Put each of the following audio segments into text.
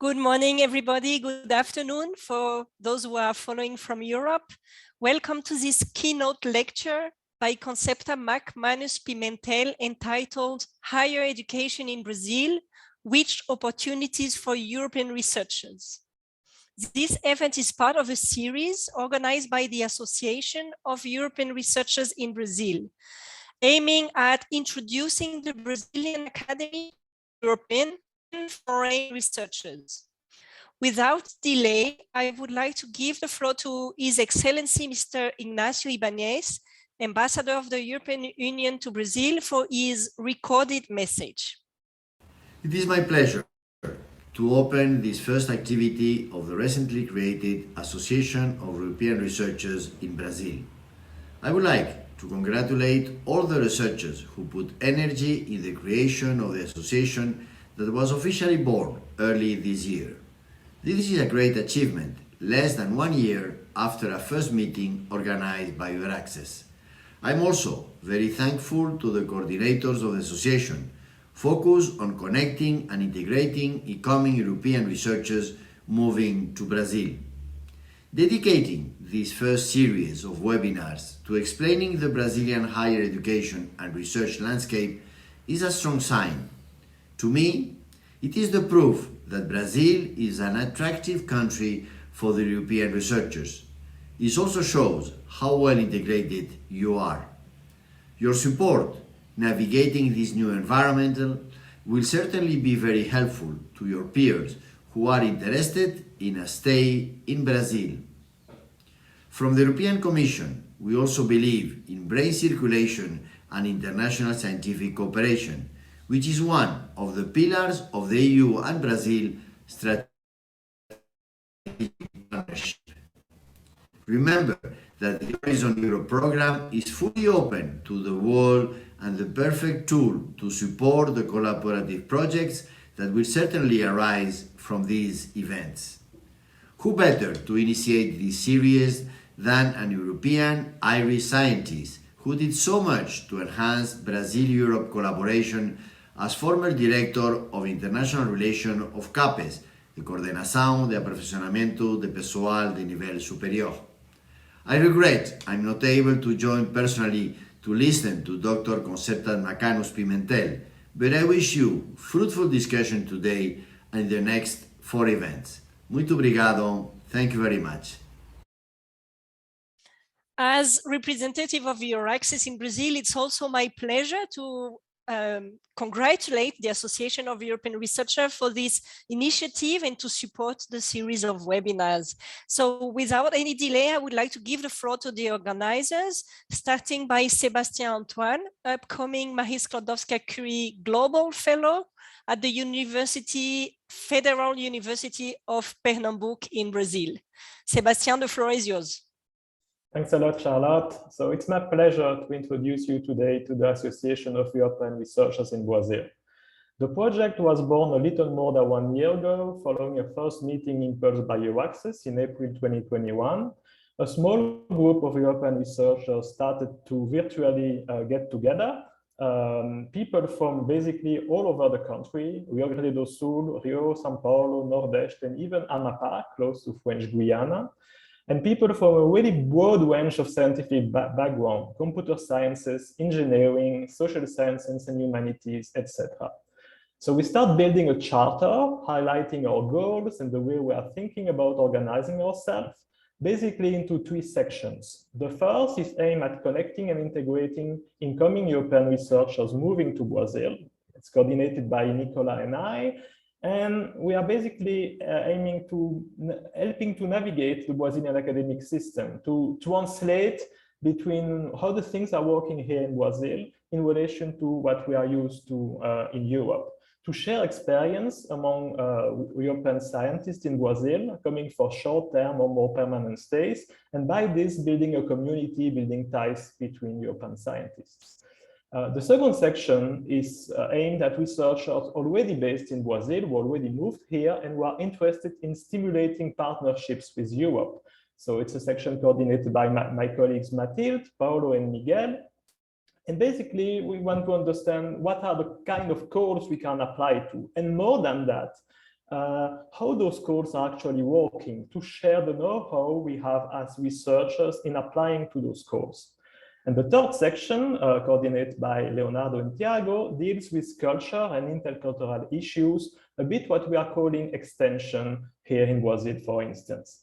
Good morning, everybody. Good afternoon for those who are following from Europe. Welcome to this keynote lecture by Concepta McManus Pimentel entitled Higher Education in Brazil, Which Opportunities for European Researchers? This event is part of a series organized by the Association of European Researchers in Brazil, aiming at introducing the Brazilian Academy to European and foreign researchers. Without delay, I would like to give the floor to His Excellency Mr. Ignacio Ibáñez, Ambassador of the European Union to Brazil, for his recorded message. It is my pleasure to open this first activity of the recently created Association of European Researchers in Brazil. I would like to congratulate all the researchers who put energy in the creation of the association that was officially born early this year. This is a great achievement, less than 1 year after a first meeting organized by Euraxess. I'm also very thankful to the coordinators of the association, focused on connecting and integrating incoming European researchers moving to Brazil. Dedicating this first series of webinars to explaining the Brazilian higher education and research landscape is a strong sign. To me, it is the proof that Brazil is an attractive country for the European researchers. It also shows how well integrated you are. Your support navigating this new environment will certainly be very helpful to your peers who are interested in a stay in Brazil. From the European Commission, we also believe in brain circulation and international scientific cooperation, which is one of the pillars of the EU and Brazil strategic partnership. Remember that the Horizon Europe program is fully open to the world and the perfect tool to support the collaborative projects that will certainly arise from these events. Who better to initiate this series than an European Irish scientist who did so much to enhance Brazil-Europe collaboration as former Director of International Relations of FAPs, de Coordenação, de Aperfeiçoamento, de Pessoal, de Nível superior. I regret I'm not able to join personally to listen to Dr. Concepta McManus Pimentel, but I wish you fruitful discussion today and the next 4 events. Muito obrigado. Thank you very much. As representative of Euraxess in Brazil, it's also my pleasure to congratulate the Association of European Researchers for this initiative and to support the series of webinars. So without any delay, I would like to give the floor to the organizers, starting by Sébastien Antoine, upcoming Marie Skłodowska-Curie Global Fellow at the Federal University of Pernambuco in Brazil. Sébastien, the floor is yours. Thanks a lot, Charlotte. So it's my pleasure to introduce you today to the Association of European Researchers in Brazil. The project was born a little more than 1 year ago, following a first meeting impulsed by Euraxess in April 2021. A small group of European researchers started to virtually get together. People from basically all over the country, Rio Grande do Sul, Rio, São Paulo, Nordeste, and even Amapá, close to French Guiana. And people from a really broad range of scientific background, computer sciences, engineering, social sciences and humanities, etc. So we start building a charter, highlighting our goals and the way we are thinking about organizing ourselves, basically into 3 sections. The first is aimed at connecting and integrating incoming European researchers moving to Brazil. It's coordinated by Nicolas and I. And we are basically aiming to helping to navigate the Brazilian academic system, to translate between how the things are working here in Brazil in relation to what we are used to in Europe, to share experience among European scientists in Brazil coming for short-term or more permanent stays, and by this building a community, building ties between European scientists. The second section is aimed at researchers already based in Brazil, who already moved here and who are interested in stimulating partnerships with Europe. So it's a section coordinated by my colleagues Mathilde, Paulo, and Miguel. And basically, we want to understand what are the kind of calls we can apply to. And more than that, how those schools are actually working, to share the know-how we have as researchers in applying to those schools. And the third section, coordinated by Leonardo and Tiago, deals with culture and intercultural issues, a bit what we are calling extension here in Brazil, for instance.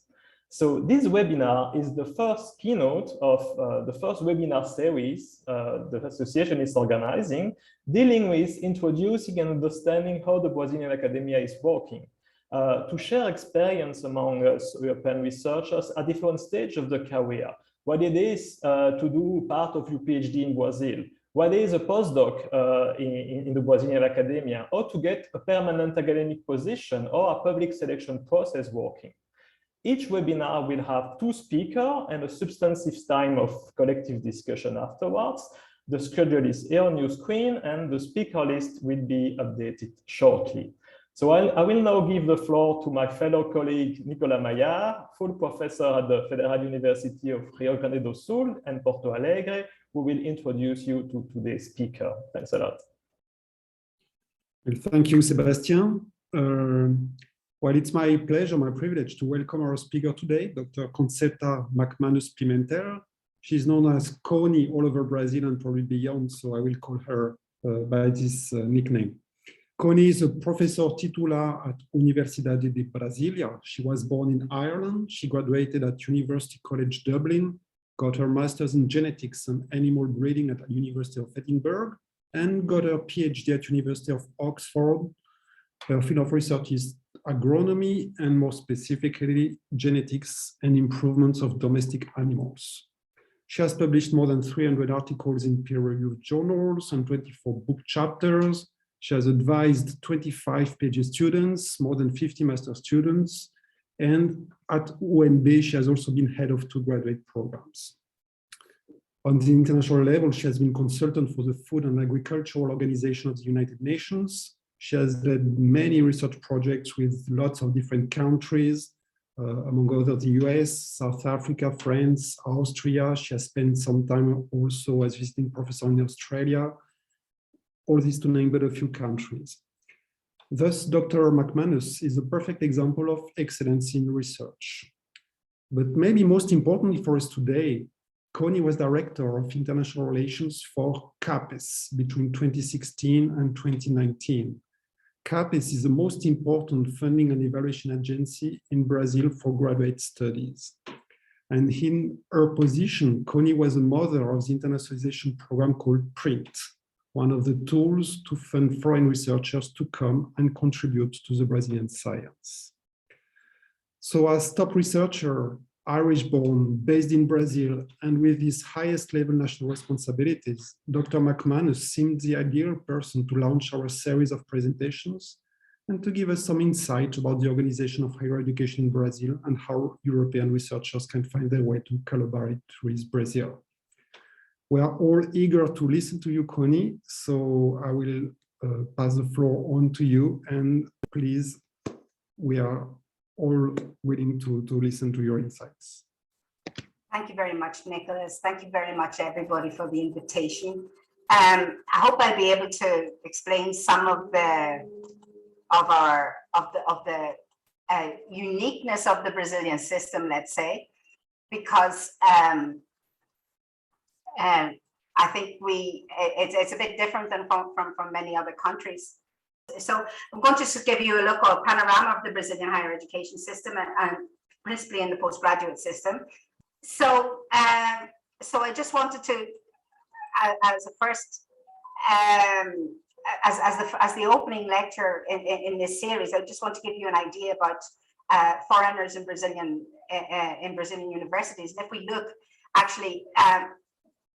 So this webinar is the first keynote of the first webinar series the association is organizing, dealing with introducing and understanding how the Brazilian academia is working, to share experience among us European researchers at different stages of the career, what it is to do part of your PhD in Brazil, what is a postdoc in the Brazilian academia, or to get a permanent academic position or a public selection process working. Each webinar will have 2 speakers and a substantive time of collective discussion afterwards. The schedule is here on your screen and the speaker list will be updated shortly. So I will now give the floor to my fellow colleague, Nicolas Maillard, full professor at the Federal University of Rio Grande do Sul and Porto Alegre, who will introduce you to today's speaker. Thanks a lot. Well, thank you, Sébastien. Well, it's my pleasure, my privilege to welcome our speaker today, Dr. Concepta McManus Pimentel. She's known as Connie all over Brazil and probably beyond, so I will call her by this nickname. Connie is a professor titular at Universidade de Brasília. She was born in Ireland. She graduated at University College Dublin, got her master's in genetics and animal breeding at the University of Edinburgh, and got her PhD at University of Oxford. Her field of research is agronomy and more specifically genetics and improvements of domestic animals. She has published more than 300 articles in peer-reviewed journals and 24 book chapters. She has advised 25 PhD students, more than 50 master students, and at UNB she has also been head of 2 graduate programs. On the international level, she has been consultant for the Food and Agricultural Organization of the United Nations. She has led many research projects with lots of different countries, among others the US, South Africa, France, Austria. She has spent some time also as visiting professor in Australia, all this to name but a few countries. Thus, Dr. McManus is a perfect example of excellence in research. But maybe most importantly for us today, Connie was Director of International Relations for CAPES between 2016 and 2019. CAPES is the most important funding and evaluation agency in Brazil for graduate studies. And in her position, Connie was a mother of the internationalization program called PRINT, one of the tools to fund foreign researchers to come and contribute to the Brazilian science. So as top researcher, Irish-born, based in Brazil, and with his highest level national responsibilities, Dr. McManus seemed the ideal person to launch our series of presentations and to give us some insight about the organization of higher education in Brazil and how European researchers can find their way to collaborate with Brazil. We are all eager to listen to you, Connie, so I will pass the floor on to you, and please, we are all willing to listen to your insights. Thank you very much, Nicolas. Thank you very much, everybody, for the invitation. I hope I'll be able to explain some of the uniqueness of the Brazilian system, let's say, because I think it's a bit different than from many other countries. So I'm going to just give you a panorama of the Brazilian higher education system and principally in the postgraduate system. So, so I just wanted to, as a first, as the opening lecture in this series, I just want to give you an idea about foreigners in Brazilian universities. And if we look, actually,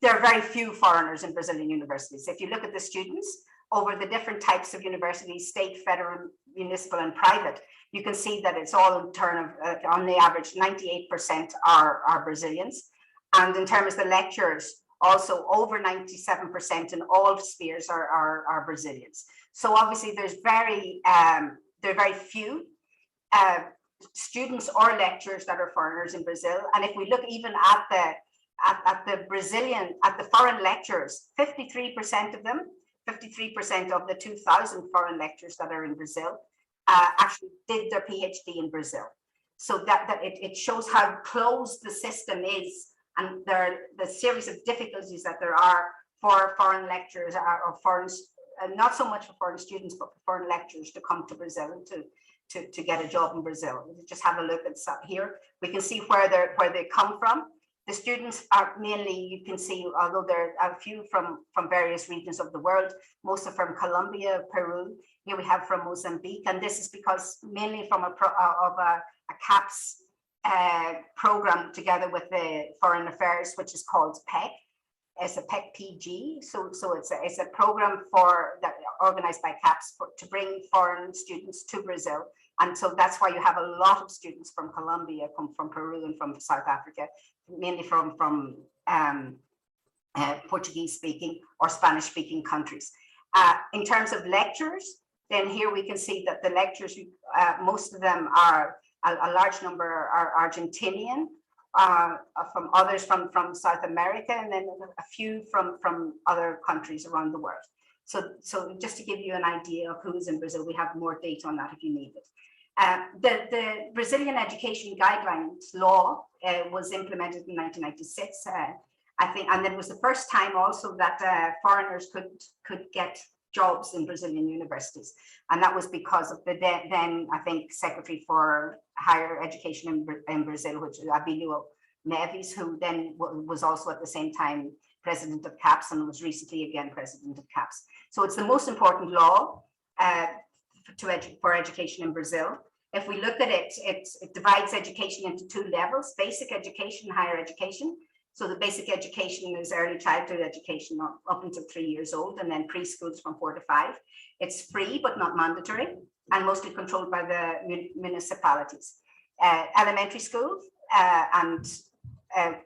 there are very few foreigners in Brazilian universities. If you look at the students over the different types of universities, state, federal, municipal, and private, you can see that it's all in turn of, on the average, 98% are Brazilians. And in terms of the lecturers, also over 97% in all spheres are Brazilians. So obviously there are very few students or lecturers that are foreigners in Brazil. And if we look even at the foreign lecturers, 53% of them, 53% of the 2,000 foreign lecturers that are in Brazil actually did their PhD in Brazil. So that it shows how close the system is, and the series of difficulties that there are for foreign lecturers or foreign, not so much for foreign students, but for foreign lecturers to come to Brazil to get a job in Brazil. Just have a look at here. We can see where they come from. The students are mainly, you can see, although there are a few from various regions of the world, most are from Colombia, Peru. Here we have from Mozambique, and this is because mainly from a CAPS program together with the Foreign Affairs, which is called PEC. It's a PEC PG, so it's a program that organized by CAPS to bring foreign students to Brazil. And so that's why you have a lot of students from Colombia, from Peru, and from South Africa, mainly from Portuguese-speaking or Spanish-speaking countries. In terms of lecturers, then here we can see that the lecturers, most of them are, a large number are Argentinian, from others from South America, and then a few from other countries around the world. So just to give you an idea of who's in Brazil, we have more data on that if you need it. The Brazilian Education Guidelines law was implemented in 1996, I think, and it was the first time also that foreigners could get jobs in Brazilian universities, and that was because of the then I think Secretary for Higher Education in Brazil, which is Abilio Neves, who then was also at the same time president of CAPS and was recently again president of CAPS. So it's the most important law for education in Brazil. If we look at it, it divides education into two levels: basic education, higher education. So the basic education is early childhood education up until 3 years old, and then preschools from 4 to 5. It's free but not mandatory, and mostly controlled by the municipalities. Elementary school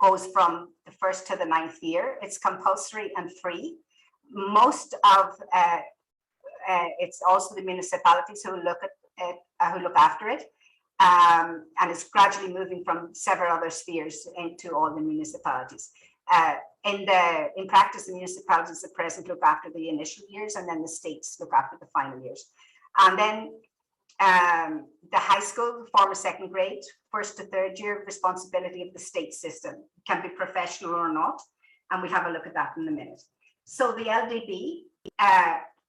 goes from the 1st to the 9th year. It's compulsory and free. Most of it's also the municipalities who look after it. And it's gradually moving from several other spheres into all the municipalities. In practice, the municipalities at present look after the initial years, and then the states look after the final years. And then the high school, former second grade, 1st to 3rd year, responsibility of the state system. It can be professional or not, and we'll have a look at that in a minute. So the LDB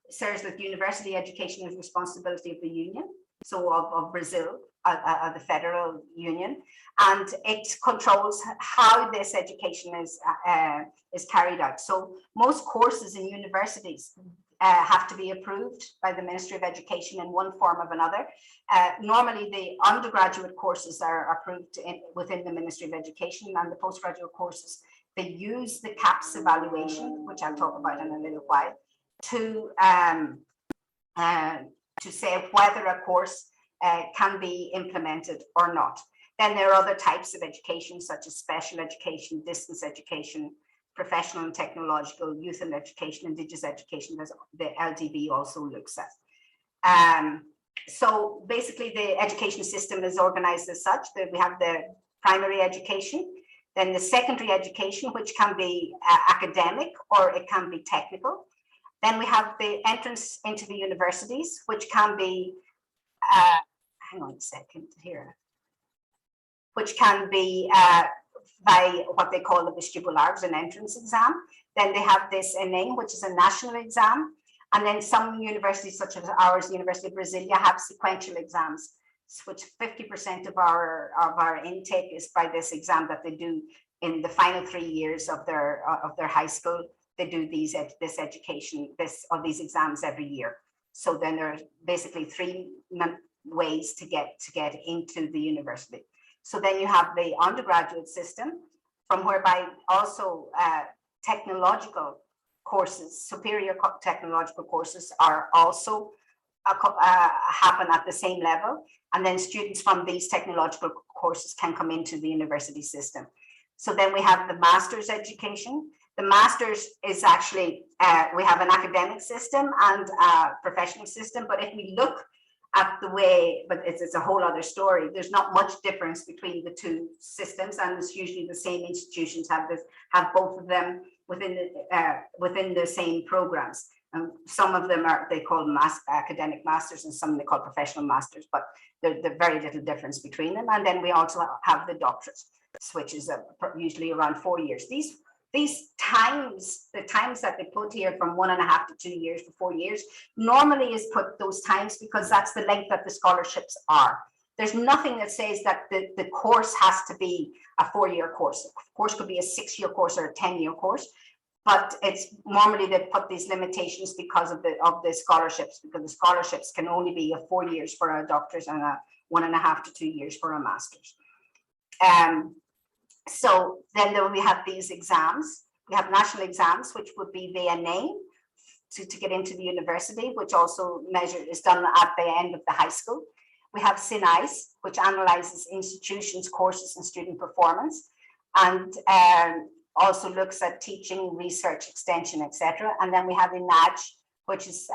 says that university education is responsibility of the union, so of Brazil, the federal union, and it controls how this education is carried out. So most courses in universities have to be approved by the Ministry of Education in one form or another. Normally the undergraduate courses are approved within the Ministry of Education, and the postgraduate courses, they use the CAPS evaluation, which I'll talk about in a little while, to say whether a course can be implemented or not. Then there are other types of education, such as special education, distance education, professional and technological, youth and education, indigenous education, as the LDB also looks at. So basically the education system is organized as such that we have the primary education, then the secondary education, which can be academic or it can be technical. Then we have the entrance into the universities, which can be, hang on a second here, which can be by what they call the vestibular, an entrance exam. Then they have this ENEM, which is a national exam. And then some universities, such as ours, the University of Brasilia, have sequential exams, which 50% of our intake is by this exam that they do in the final 3 years of their high school. They do these exams every year. So then there are basically 3 ways to get into the university. So then you have the undergraduate system, from whereby also technological courses, superior technological courses are also happen at the same level. And then students from these technological courses can come into the university system. So then we have the master's education. The master's is actually, we have an academic system and a professional system, but if we look at the way, but it's a whole other story. There's not much difference between the two systems, and it's usually the same institutions have both of them within the same programs. Some of them they call academic masters, and some they call professional masters, but there's very little difference between them. And then we also have the doctorate, which is usually around 4 years. These times, the times that they put here from 1.5 to 2 years to 4 years, normally is put those times because that's the length that the scholarships are. There's nothing that says that the course has to be a 4-year course. The course could be a 6-year course or a 10-year course, but it's normally they put these limitations because of the scholarships, because the scholarships can only be 4 years for a doctor's and a 1.5 to 2 years for a master's. So then we have these exams. We have national exams, which would be VNA to get into the university, which also is done at the end of the high school. We have SINICE, which analyzes institutions, courses, and student performance, and also looks at teaching, research, extension, etc. And then we have INAJ, which is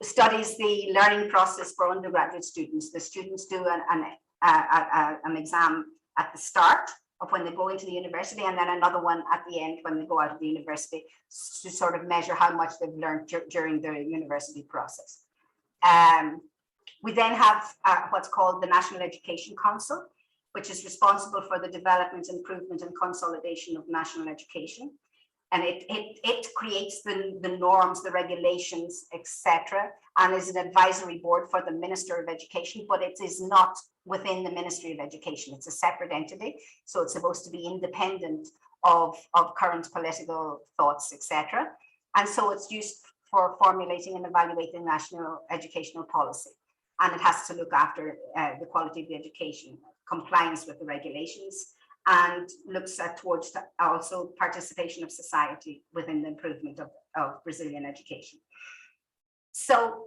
studies the learning process for undergraduate students. The students do an exam at the start of when they go into the university, and then another one at the end when they go out of the university, to sort of measure how much they've learned during the university process. We then have what's called the National Education Council, which is responsible for the development, improvement, and consolidation of national education. And it creates the norms, the regulations, etc., and is an advisory board for the Minister of Education, but it is not within the Ministry of Education. It's a separate entity, so it's supposed to be independent of current political thoughts, etc. And so it's used for formulating and evaluating national educational policy. And it has to look after the quality of the education, compliance with the regulations, and looks at towards also participation of society within the improvement of Brazilian education. So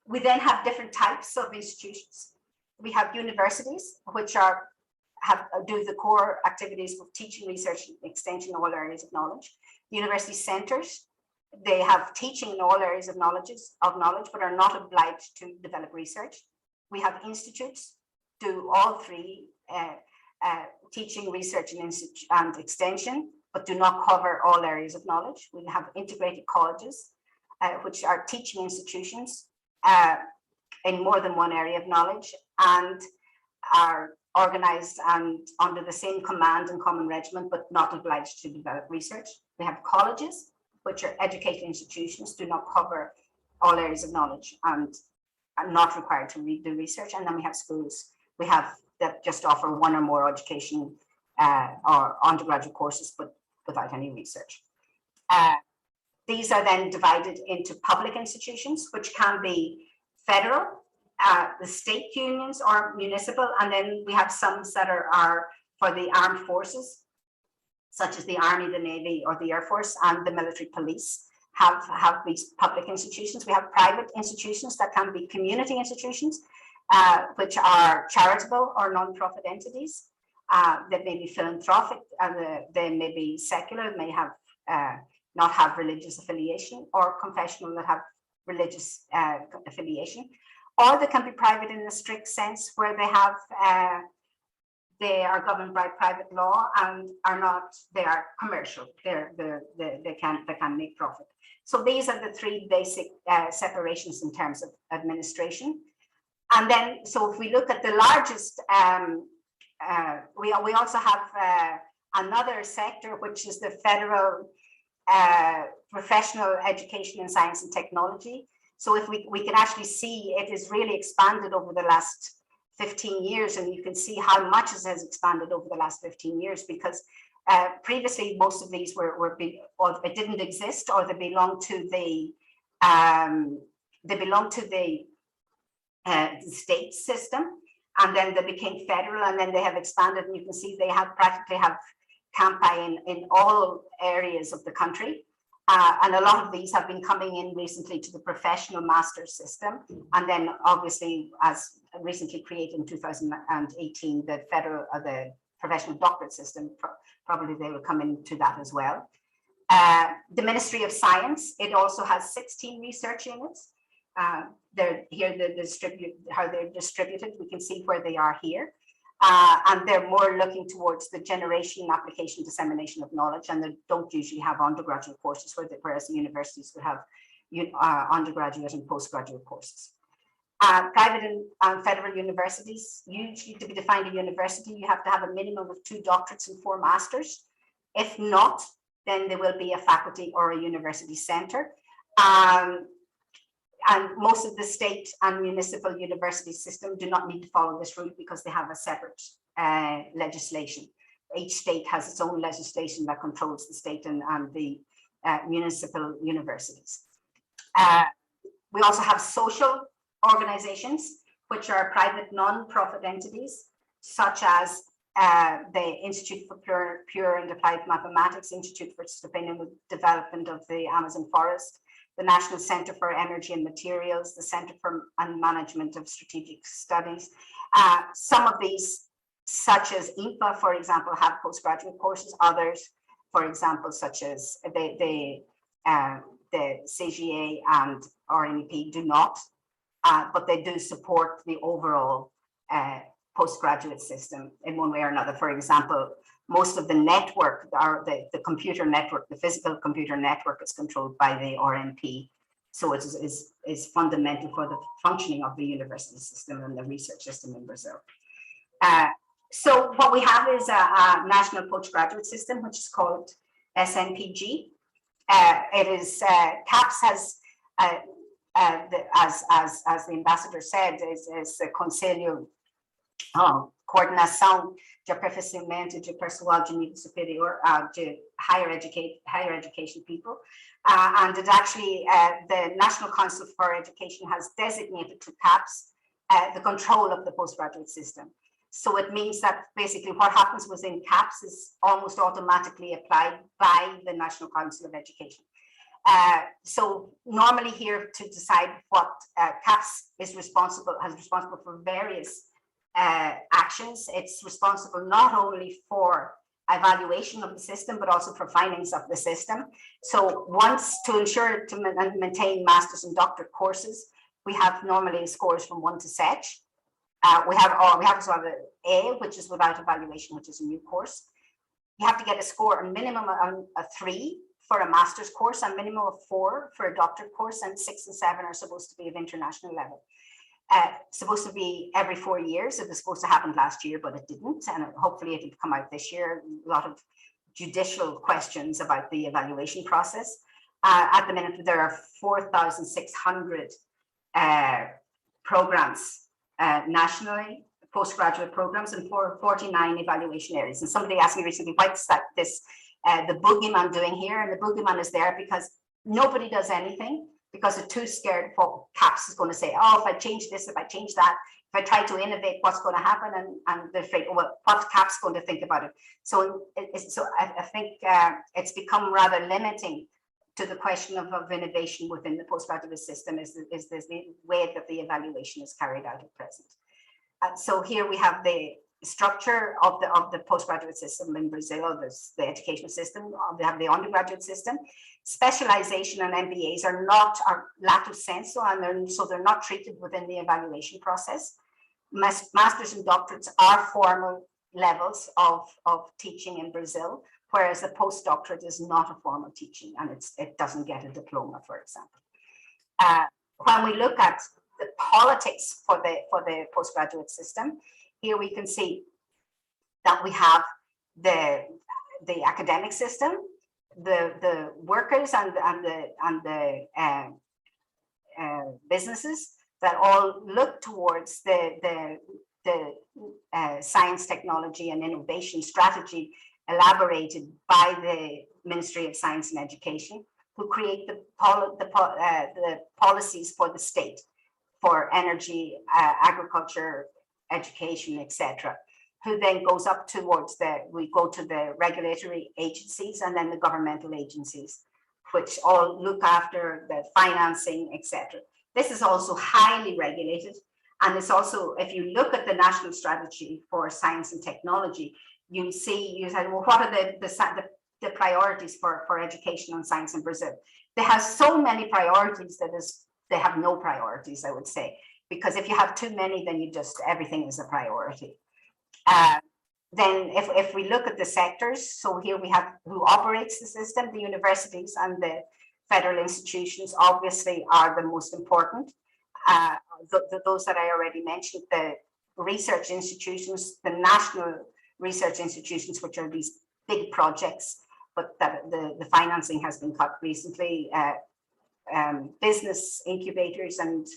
we then have different types of institutions. We have universities, which do the core activities of teaching, research, and extension in all areas of knowledge. University centers, they have teaching in all areas of knowledge, but are not obliged to develop research. We have institutes, do all three, teaching, research, and extension, but do not cover all areas of knowledge. We have integrated colleges, which are teaching institutions in more than one area of knowledge, and are organized and under the same command and common regiment, but not obliged to develop research. We have colleges, which are educational institutions, do not cover all areas of knowledge and are not required to do research. And then we have schools. We have that just offer one or more education or undergraduate courses, but without any research. These are then divided into public institutions, which can be federal, the state unions, or municipal. And then we have some that are for the armed forces, such as the Army, the Navy, or the Air Force, and the military police have these public institutions. We have private institutions that can be community institutions, which are charitable or non-profit entities that may be philanthropic, and they may be secular, may have not have religious affiliation, or confessional that have religious affiliation, or they can be private in the strict sense, where they have they are governed by private law and they are commercial. They can make profit. So these are the three basic separations in terms of administration. And then, so if we look at the largest, we also have another sector, which is the federal professional education in science and technology. So if we can actually see it is really expanded over the last 15 years, and you can see how much it has expanded over the last 15 years, because previously most of these or it didn't exist, or they belonged to the state system, and then they became federal, and then they have expanded, and you can see they have practically have campi in all areas of the country. And a lot of these have been coming in recently to the professional master's system. And then obviously, as recently created in 2018, the federal, the professional doctorate system, probably they will come into that as well. The Ministry of Science, it also has 16 research units. They're here, how they're distributed. We can see where they are here. And they're more looking towards the generation, application, dissemination of knowledge, and they don't usually have undergraduate courses, whereas the universities would have undergraduate and postgraduate courses. Private and federal universities, usually to be defined a university, you have to have a minimum of 2 doctorates and 4 masters. If not, then there will be a faculty or a university center. And most of the state and municipal university system do not need to follow this route because they have a separate legislation. Each state has its own legislation that controls the state and the municipal universities. We also have social organizations, which are private non-profit entities, such as the Institute for Pure and Applied Mathematics, Institute for Sustainable Development of the Amazon Forest, the National Center for Energy and Materials, the Center for Management of Strategic Studies. Some of these, such as INPA, for example, have postgraduate courses. Others, for example, such as the CGA and RNEP do not, but they do support the overall postgraduate system in one way or another. For example, most of the network, the computer network, the physical computer network is controlled by the RNP. So it is fundamental for the functioning of the university system and the research system in Brazil. So what we have is a national postgraduate system, which is called SNPG. It is, CAPS has, as the ambassador said, is the Conselho, Coordenação de Aperfeiçoamento de Pessoal de Nível Superior, to higher education people. And it actually, the National Council for Education has designated to CAPS the control of the postgraduate system. So it means that basically what happens within CAPS is almost automatically applied by the National Council of Education. So normally here to decide what CAPS is responsible for various actions. It's responsible not only for evaluation of the system, but also for findings of the system. So once to ensure to maintain master's and doctorate courses, we have normally scores from 1 to such. We have also have an A, which is without evaluation, which is a new course. You have to get a score, a minimum of a 3 for a master's course, a minimum of 4 for a doctorate course, and 6 and 7 are supposed to be of international level. Supposed to be every 4 years. It was supposed to happen last year, but it didn't, and hopefully it'll come out this year. A lot of judicial questions about the evaluation process. At the minute, there are 4,600 programs nationally, postgraduate programs, and 49 evaluation areas. And somebody asked me recently, what's that, the boogeyman doing here? And the boogeyman is there because nobody does anything, because they're too scared of what CAPS is going to say. Oh, if I change this, if I change that, if I try to innovate, what's going to happen? And they're afraid, well, what CAPS going to think about it? So, I think it's become rather limiting to the question of innovation within the postgraduate system is the way that the evaluation is carried out at present. So here we have the structure of the postgraduate system in Brazil. There's the educational system. We have the undergraduate system. Specialization and MBAs are lato sensu, and so they're not treated within the evaluation process. Masters and doctorates are formal levels of teaching in Brazil, whereas the postdoctorate is not a formal teaching, and it doesn't get a diploma, for example. When we look at the politics for the postgraduate system, here we can see that we have the academic system, the workers and the businesses that all look towards the science, technology, and innovation strategy elaborated by the Ministry of Science and Education, who create the policies for the state, for energy, agriculture, education, etc., who then goes up towards we go to the regulatory agencies and then the governmental agencies, which all look after the financing, etc. This is also highly regulated. And it's also, if you look at the national strategy for science and technology, you say, well, what are the priorities for education and science in Brazil? They have so many priorities that they have no priorities, I would say, because if you have too many, then everything is a priority. Then if we look at the sectors, so here we have who operates the system, the universities and the federal institutions obviously are the most important. Those that I already mentioned, the research institutions, the national research institutions, which are these big projects, but that the financing has been cut recently, business incubators and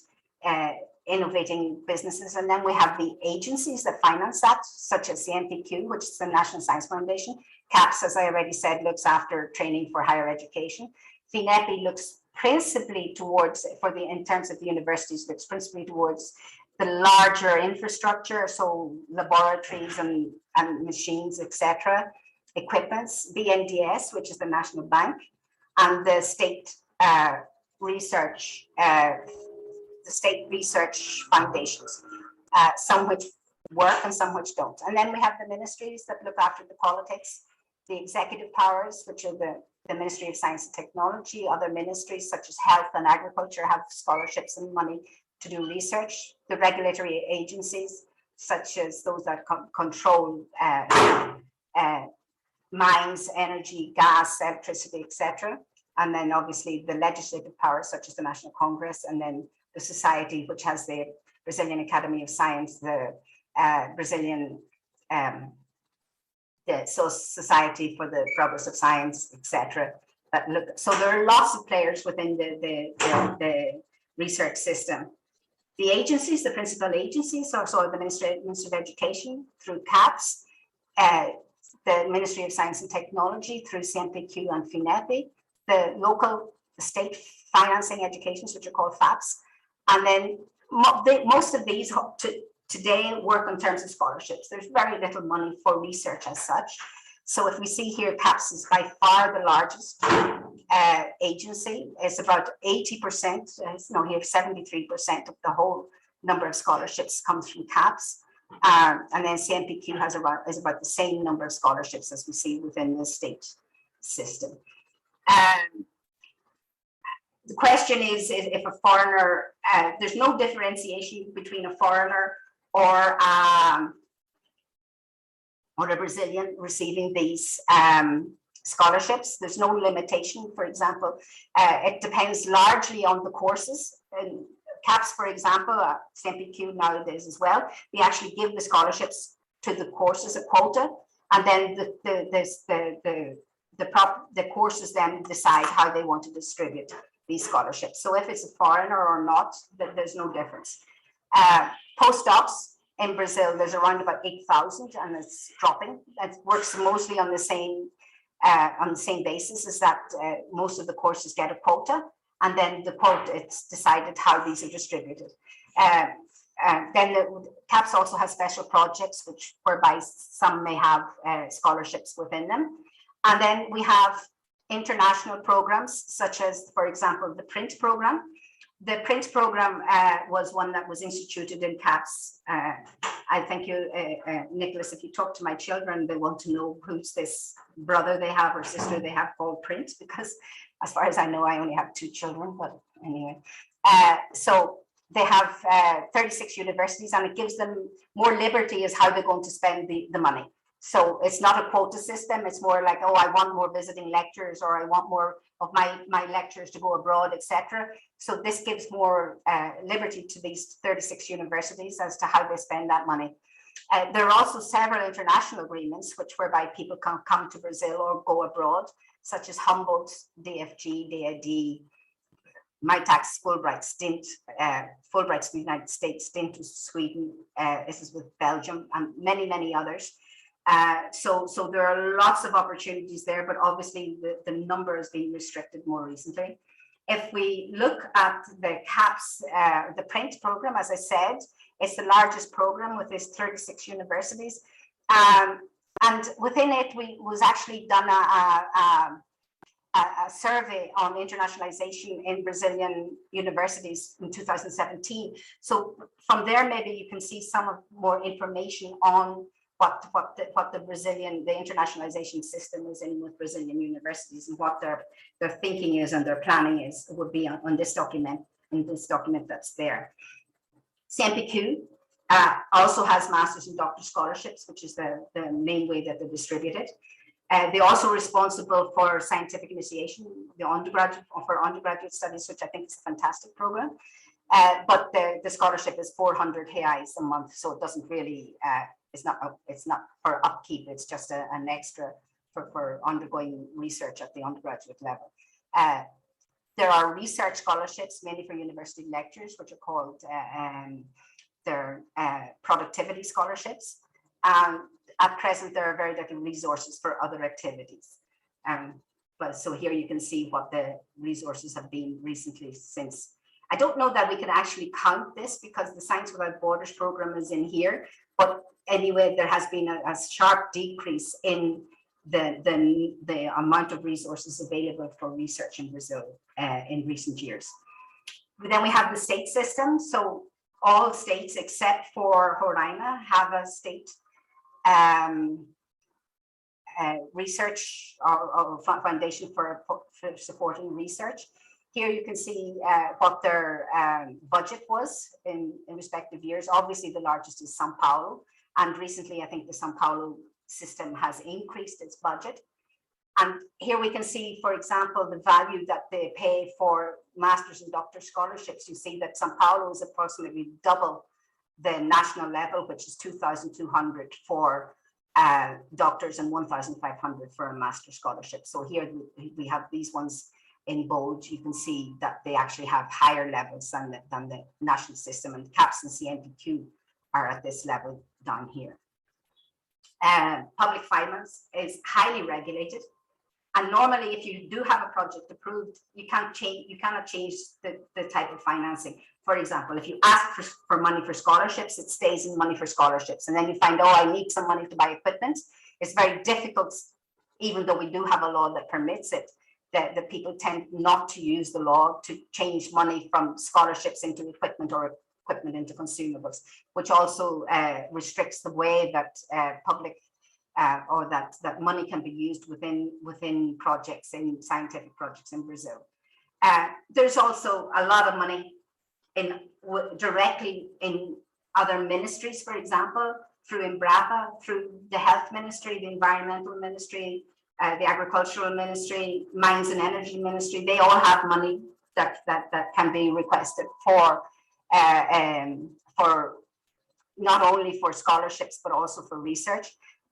innovating businesses. And then we have the agencies that finance that, such as CNPq, which is the National Science Foundation. CAPS, as I already said, looks after training for higher education. FINEP looks principally towards, in terms of the universities, looks principally towards the larger infrastructure, so laboratories and machines, etc., equipments, BNDS, which is the National Bank, and the state research foundations, some which work and some which don't. And then we have the ministries that look after the politics, the executive powers, which are the Ministry of Science and Technology. Other ministries such as Health and Agriculture have scholarships and money to do research. The regulatory agencies, such as those that control mines, energy, gas, electricity, etc. And then obviously the legislative powers, such as the National Congress, and then the society, which has the Brazilian Academy of Science, the Brazilian Society for the Progress of Science, etc. So there are lots of players within the research system. The agencies, the principal agencies, are so the Ministry of Education through CAPS, the Ministry of Science and Technology through CNPq and FINEP, the local, the state financing educations, which are called FAPs. And then most of these today work in terms of scholarships. There's very little money for research as such. So if we see here, CAPS is by far the largest agency. It's about 80%, no, here 73% of the whole number of scholarships comes from CAPS. And then CNPq is about the same number of scholarships as we see within the state system. The question is if a foreigner, there's no differentiation between a foreigner or a Brazilian receiving these scholarships. There's no limitation, for example. It depends largely on the courses. And CAPS, for example, CNPq nowadays as well, they actually give the scholarships to the courses, a quota, and then the courses then decide how they want to distribute these scholarships. So if it's a foreigner or not, there's no difference. Postdocs in Brazil, there's around about 8,000, and it's dropping. It works mostly on the same basis, is that most of the courses get a quota, and then the quota, it's decided how these are distributed. Then the CAPS also has special projects, whereby some may have scholarships within them. And then we have international programs, such as, for example, the print program. The print program was one that was instituted in CAPS. I thank you, Nicolas, if you talk to my children, they want to know who's this brother they have or sister they have called Print, because as far as I know, I only have 2 children, but anyway. So they have 36 universities, and it gives them more liberty as how they're going to spend the money. So it's not a quota system. It's more like, oh, I want more visiting lecturers, or I want more of my lecturers to go abroad, etc. So this gives more liberty to these 36 universities as to how they spend that money. There are also several international agreements whereby people can come to Brazil or go abroad, such as Humboldt, DFG, DAD, MyTax, Fulbright stint, Fulbright's the United States, stint to Sweden, this is with Belgium, and many, many others. So there are lots of opportunities there, but obviously the number has been restricted more recently. If we look at the CAPS, the print program, as I said, it's the largest program with its 36 universities. And within it, was actually done a survey on internationalization in Brazilian universities in 2017. So from there, maybe you can see some more information on what the internationalization system is in with Brazilian universities, and what their thinking is and their planning is, would be on this document, in this document that's there. CNPq Also has master's and doctor scholarships, which is the main way that they're distributed. They're also responsible for scientific initiation, the undergraduate for undergraduate studies, which I think is a fantastic program. But the scholarship is 400 reais a month, so it doesn't really, it's not for upkeep. It's just an extra for undergoing research at the undergraduate level. There are research scholarships, mainly for university lectures, which are called their productivity scholarships. At present, there are very little resources for other activities. But so here you can see what the resources have been recently since. I don't know that we can actually count this because the Science Without Borders program is in here. But anyway, there has been a sharp decrease in the amount of resources available for research in Brazil in recent years. But then we have the state system. So all states except for Roraima have a state research or foundation for supporting research. Here you can see what their budget was in respective years. Obviously, the largest is São Paulo. And recently, I think the São Paulo system has increased its budget. And here we can see, for example, the value that they pay for master's and doctor scholarships. You see that São Paulo is approximately double the national level, which is 2,200 for doctors and 1,500 for a master's scholarship. So here we have these ones in bold. You can see that they actually have higher levels than the national system, and CAPS and CNPq are at this level down here. Public finance is highly regulated. And normally, if you do have a project approved, you cannot change the type of financing. For example, if you ask for money for scholarships, it stays in money for scholarships. And then you find, oh, I need some money to buy equipment. It's very difficult, even though we do have a law that permits it, that the people tend not to use the law to change money from scholarships into equipment or equipment into consumables, which also restricts the way that public or that money can be used within projects, in scientific projects in Brazil. There's also a lot of money directly in other ministries, for example, through Embrapa, through the Health Ministry, the Environmental Ministry, the Agricultural Ministry, Mines and Energy Ministry. They all have money that can be requested for not only for scholarships, but also for research.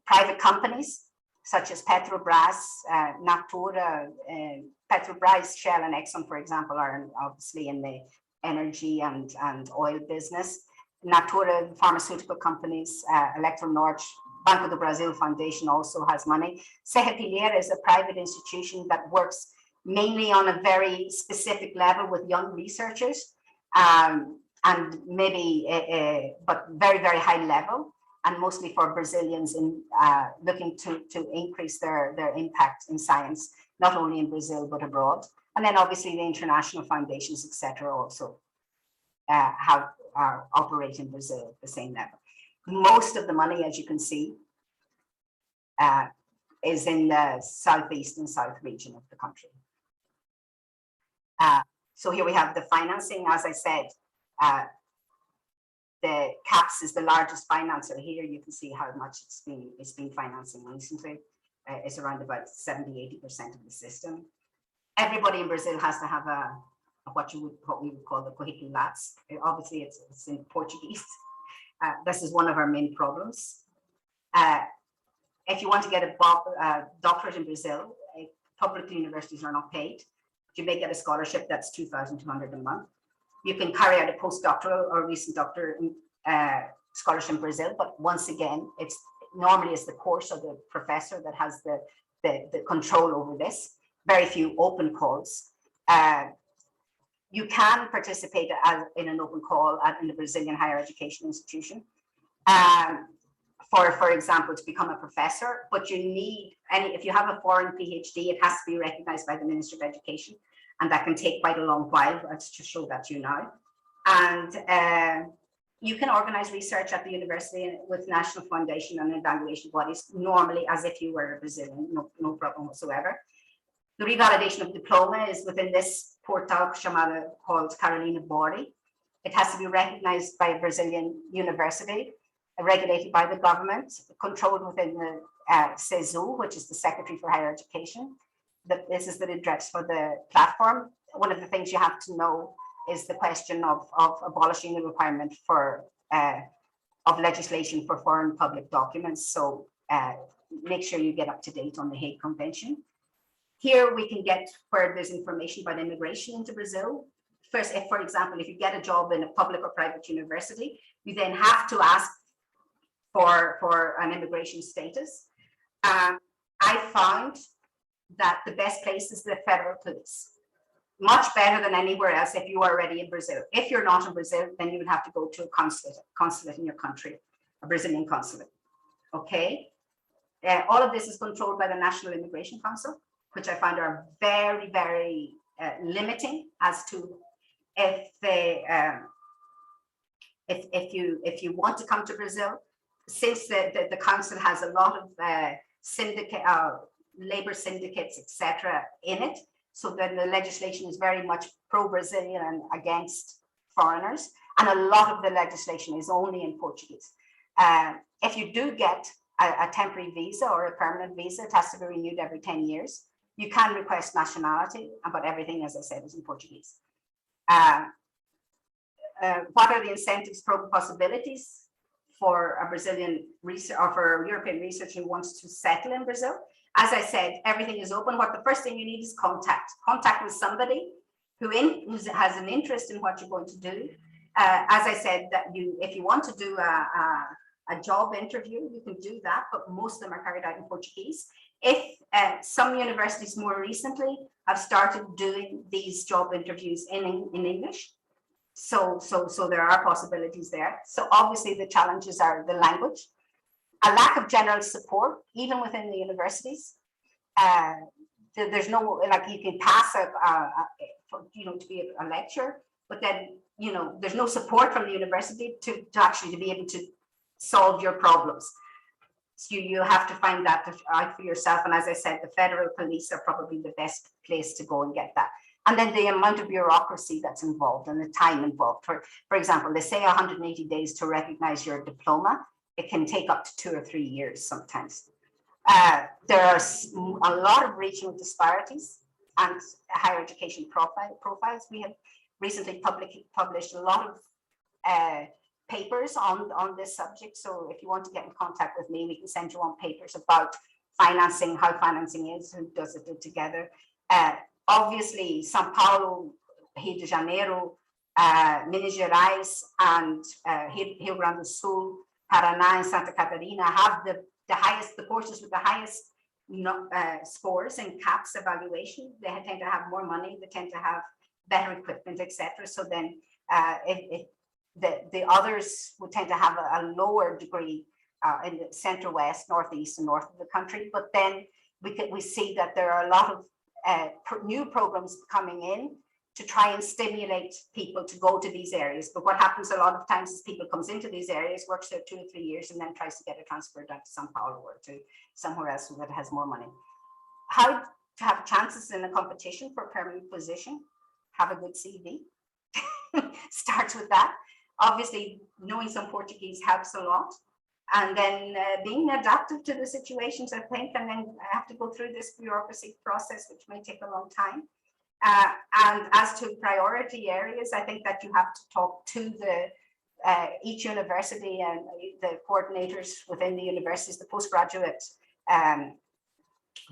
Private companies such as Petrobras, Natura, Petrobras, Shell and Exxon, for example, are obviously in the energy and oil business. Natura, pharmaceutical companies, Electronorte, Banco do Brasil Foundation also has money. Serra is a private institution that works mainly on a very specific level with young researchers, and maybe, but very, very high level, and mostly for Brazilians in looking to increase their impact in science, not only in Brazil, but abroad. And then obviously the international foundations, etc., also operate in Brazil at the same level. Most of the money, as you can see, is in the southeast and south region of the country. So here we have the financing. As I said, the CAPS is the largest financer. Here you can see how much it's been financing recently. It's around about 70–80% of the system. Everybody in Brazil has to have what we would call the curriculum lats. Obviously, it's in Portuguese. This is one of our main problems. If you want to get a doctorate in Brazil, public universities are not paid. You may get a scholarship that's 2,200 a month. You can carry out a postdoctoral or recent doctor scholarship in Brazil, but once again, it's normally the course or the professor that has the control over this. Very few open calls. You can participate in an open call in the Brazilian higher education institution. For example, to become a professor, but you need if you have a foreign PhD, it has to be recognized by the Minister of Education, and that can take quite a long while. Let's just show that to you now. And you can organize research at the university with national foundation and evaluation bodies, normally as if you were a Brazilian, no problem whatsoever. The revalidation of diploma is within this portal called Carolina Bori. It has to be recognized by a Brazilian university, regulated by the government, controlled within the CESU, which is the Secretary for Higher Education. This is the address for the platform. One of the things you have to know is the question of abolishing the requirement for of legislation for foreign public documents. So make sure you get up to date on the Hague Convention. Here we can get where there's information about immigration into Brazil. First, if, for example, if you get a job in a public or private university, you then have to ask for an immigration status. I found that the best place is the federal police. Much better than anywhere else if you are already in Brazil. If you're not in Brazil, then you would have to go to a consulate in your country, a Brazilian consulate. Okay. All of this is controlled by the National Immigration Council, which I find are very, very limiting as to if they, if you want to come to Brazil, since the council has a lot of labor syndicates, etc., in it. So then the legislation is very much pro-Brazilian and against foreigners. And a lot of the legislation is only in Portuguese. If you do get a temporary visa or a permanent visa, it has to be renewed every 10 years. You can request nationality, but everything, as I said, is in Portuguese. What are the incentives, program possibilities for a Brazilian research or for a European researcher who wants to settle in Brazil? As I said, everything is open. What the first thing you need is contact with somebody who has an interest in what you're going to do. As I said, that if you want to do a job interview, you can do that, but most of them are carried out in Portuguese. If some universities more recently have started doing these job interviews in English, so there are possibilities there. So obviously the challenges are the language, a lack of general support, even within the universities. There's no, like, you can pass to be a lecturer, but then, there's no support from the university to actually be able to solve your problems. So you have to find that out for yourself. And as I said, the federal police are probably the best place to go and get that. And then the amount of bureaucracy that's involved and the time involved. For example, they say 180 days to recognize your diploma. It can take up to 2 or 3 years sometimes. There are a lot of regional disparities and higher education profiles. We have recently published a lot of papers on this subject. So if you want to get in contact with me, we can send you on papers about financing, how financing is, who does it together. Obviously, São Paulo, Rio de Janeiro, Minas Gerais, and Rio Grande do Sul, Paraná, and Santa Catarina have the courses with the highest scores and CAPS evaluation. They tend to have more money, they tend to have better equipment, etc. So then the others would tend to have a lower degree in the center, west, northeast, and north of the country. But then we see that there are a lot of new programs coming in to try and stimulate people to go to these areas. But what happens a lot of times is people comes into these areas, works there 2 or 3 years, and then tries to get a transfer down to São Paulo or to somewhere else that has more money. How to have chances in a competition for a permanent position? Have a good CV. Starts with that. Obviously, knowing some Portuguese helps a lot. And then being adaptive to the situations, I think, and then I have to go through this bureaucracy process, which may take a long time. And as to priority areas, I think that you have to talk to each university and the coordinators within the universities, the postgraduate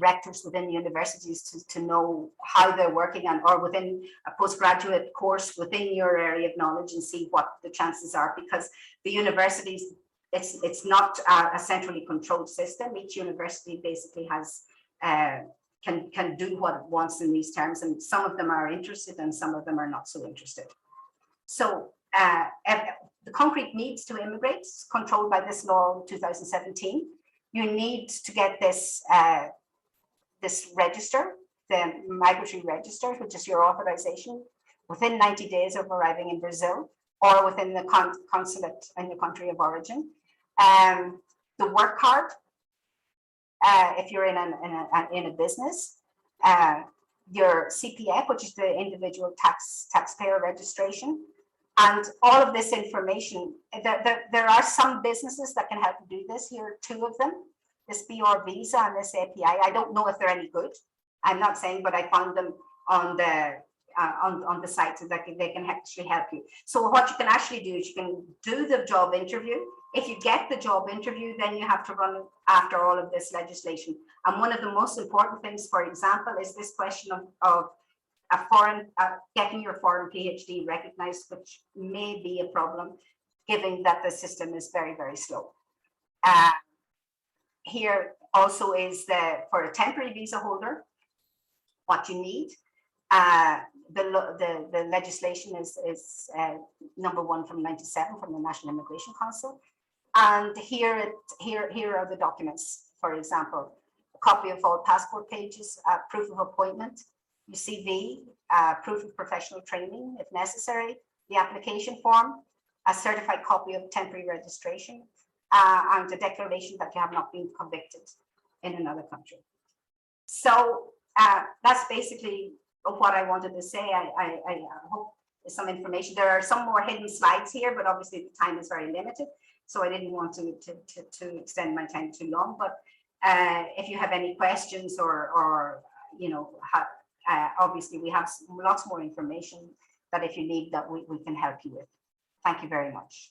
rectors within the universities to know how they're working on, or within a postgraduate course within your area of knowledge, and see what the chances are, because the universities, it's not a centrally controlled system. Each university basically has can do what it wants in these terms, and some of them are interested and some of them are not so interested. So the concrete needs to immigrate is controlled by this law 2017. You need to get this this register, the migratory register, which is your authorization, within 90 days of arriving in Brazil, or within the consulate in your country of origin. The work card, if you're in a business, your CPF, which is the individual taxpayer registration, And all of this information, there are some businesses that can help you do this. Here are two of them, this BR Visa and this API. I don't know if they're any good. I'm not saying, but I found them on the site so that they can actually help you. So what you can actually do is you can do the job interview. If you get the job interview, then you have to run after all of this legislation. And one of the most important things, for example, is this question of getting your foreign PhD recognized, which may be a problem, given that the system is very, very slow. Here also is for a temporary visa holder, what you need. The legislation is number 1 from 97 from the National Immigration Council. And here are the documents, for example, a copy of all passport pages, proof of appointment, your CV, proof of professional training if necessary, the application form, a certified copy of temporary registration, and a declaration that you have not been convicted in another country. So that's basically what I wanted to say. I hope there's some information. There are some more hidden slides here, but obviously the time is very limited, so I didn't want to extend my time too long. But if you have any questions or you know, obviously we have lots more information that if you need that we can help you with. Thank you very much.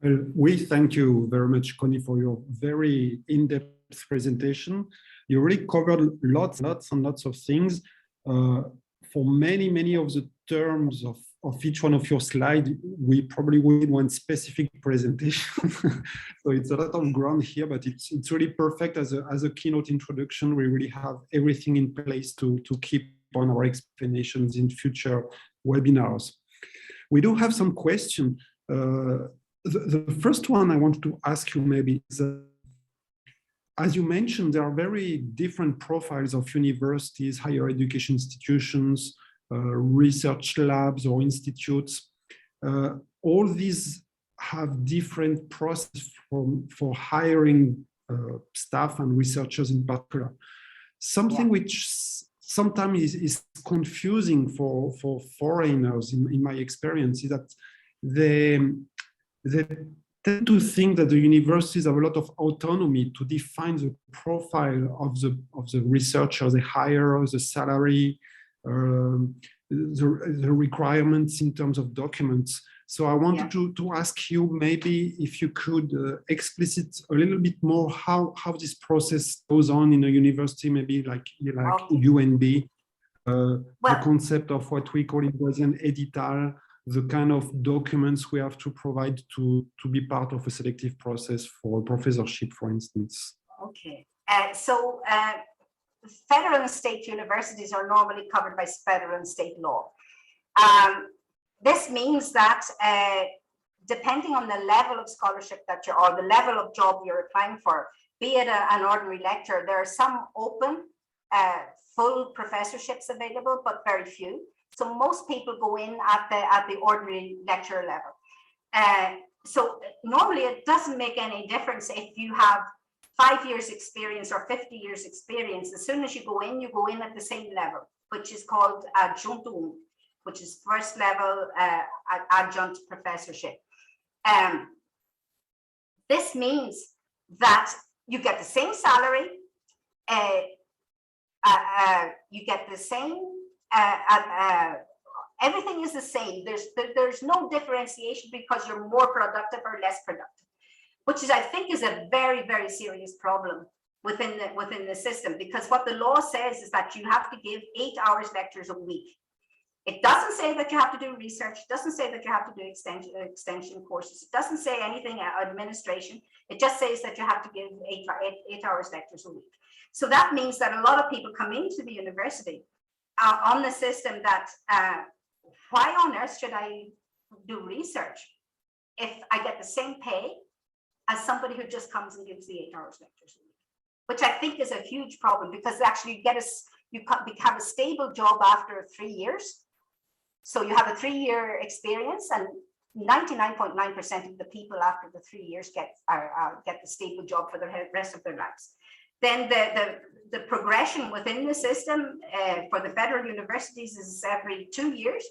Well, we thank you very much, Connie, for your very in-depth presentation. You really covered lots and lots of things. For many of the terms of each one of your slides, we probably will need one specific presentation. So it's a lot of ground here, but it's really perfect as a keynote introduction. We really have everything in place to keep on our explanations in future webinars. We do have some questions. The first one I want to ask you maybe is, as you mentioned, there are very different profiles of universities, higher education institutions, research labs or institutes. All these have different processes for hiring staff and researchers in particular. Something which sometimes is confusing for foreigners in my experience is that they tend to think that the universities have a lot of autonomy to define the profile of the researcher, the hire, the salary, the requirements in terms of documents. So I wanted to ask you maybe if you could explicit a little bit more how this process goes on in a university, maybe like UNB, the concept of what we call in Brazil edital, the kind of documents we have to provide to be part of a selective process for a professorship, for instance. Okay, so federal and state universities are normally covered by federal and state law. This means that depending on the level of scholarship that you're, or the level of job you're applying for, be it an ordinary lecturer, there are some open, full professorships available, but very few. So most people go in at the ordinary lecturer level. So normally it doesn't make any difference if you have 5 years experience or 50 years experience. As soon as you go in at the same level, which is called adjunto, which is first level adjunct professorship. This means that you get the same salary, you get the same, everything is the same. There's no differentiation because you're more productive or less productive, which is, I think, is a very, very serious problem within the system, because what the law says is that you have to give 8 hours lectures a week. It doesn't say that you have to do research. It doesn't say that you have to do extension courses. It doesn't say anything administration. It just says that you have to give 8 hours lectures a week. So that means that a lot of people come into the university on the system that why on earth should I do research if I get the same pay as somebody who just comes and gives the 8 hours lectures a week, which I think is a huge problem, because actually you have a stable job after 3 years. So you have a 3-year experience, and 99.9% of the people after the 3 years get the stable job for the rest of their lives. Then the progression within the system for the federal universities is every 2 years.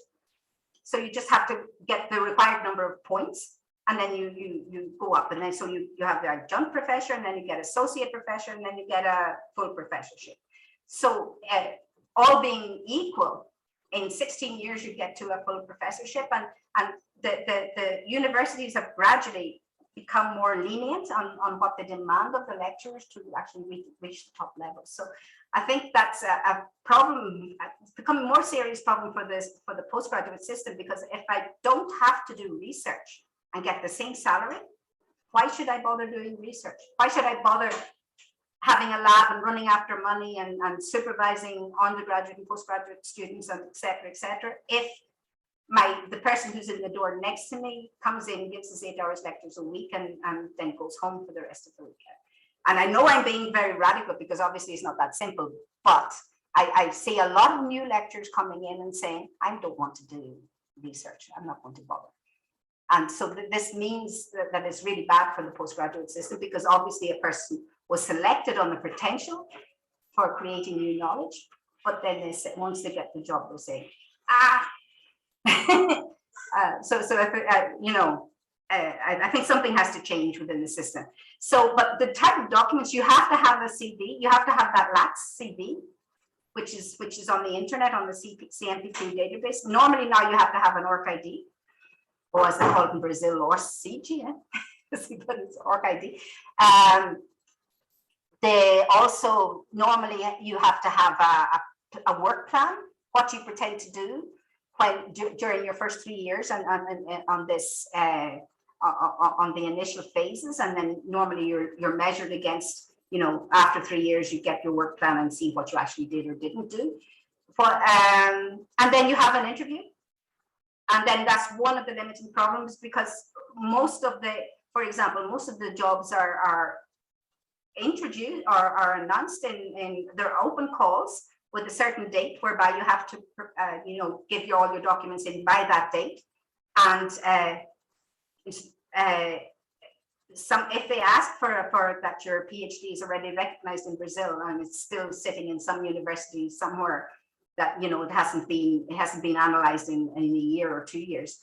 So you just have to get the required number of points, and then you go up, and then so you have the adjunct professor, and then you get associate professor, and then you get a full professorship. So all being equal, in 16 years you get to a full professorship, and the universities have gradually become more lenient on what they demand of the lecturers to actually reach the top level. So I think that's a problem. It's becoming a more serious problem for the postgraduate system, because if I don't have to do research and get the same salary, why should I bother doing research? Why should I bother having a lab and running after money and supervising undergraduate and postgraduate students, and et cetera, if the person who's in the door next to me comes in, gives us 8 hours lectures a week, and then goes home for the rest of the week. And I know I'm being very radical, because obviously it's not that simple, but I see a lot of new lecturers coming in and saying, I don't want to do research, I'm not going to bother. And so this means that it's really bad for the postgraduate system, because obviously a person was selected on the potential for creating new knowledge, but then they say, once they get the job, they say, so if you know, I think something has to change within the system. So, but the type of documents, you have to have a CV, you have to have that LAX CV, which is on the internet, on the CNPq database. Normally now you have to have an ORC-ID, or as they call it in Brazil, ORC-CG, but it's ORC-ID. They also, normally you have to have a work plan, what you pretend to do during your first 3 years and on this on the initial phases, and then normally you're measured against, you know, after 3 years you get your work plan and see what you actually did or didn't do. And then you have an interview, and then that's one of the limiting problems, because most of the, for example, most of the jobs are introduced or are announced in their open calls with a certain date, whereby you have to, you know, give all your documents in by that date. And if they ask for that your PhD is already recognized in Brazil and it's still sitting in some university somewhere that, you know, it hasn't been analyzed in a year or 2 years,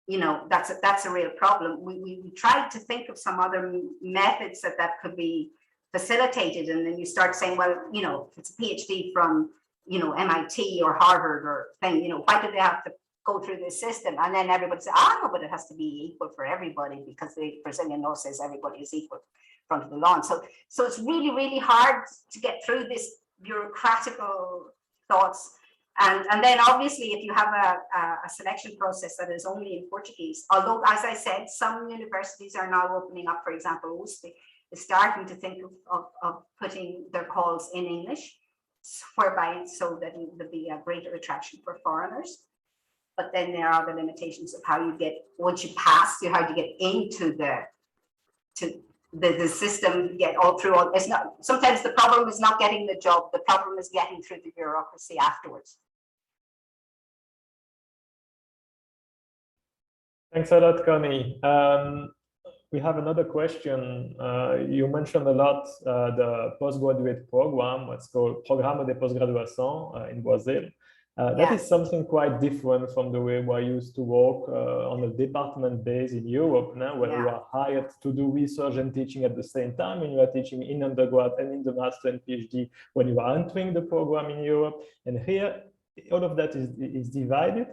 you know, that's a real problem. We tried to think of some other methods that could be facilitated, and then you start saying, well, you know, if it's a PhD from, you know, MIT or Harvard or thing, you know, why do they have to go through this system? And then everybody says, no, but it has to be equal for everybody, because the Brazilian law says everybody is equal in front of the law. And so it's really, really hard to get through this bureaucratical thoughts. And then obviously if you have a selection process that is only in Portuguese, although, as I said, some universities are now opening up, for example, UFPE is starting to think of putting their calls in English, whereby so that there'll be a greater attraction for foreigners. But then there are the limitations of how you get, once you pass, how to get into the system, get all through all. It's not, sometimes the problem is not getting the job, the problem is getting through the bureaucracy afterwards. Thanks a lot, Connie. We have another question. You mentioned a lot the postgraduate program, what's called Programa de Postgraduação in Brazil. That is something quite different from the way we're used to work on a department base in Europe now, where you are hired to do research and teaching at the same time, and you are teaching in undergrad and in the master and PhD when you are entering the program in Europe. And here, all of that is divided.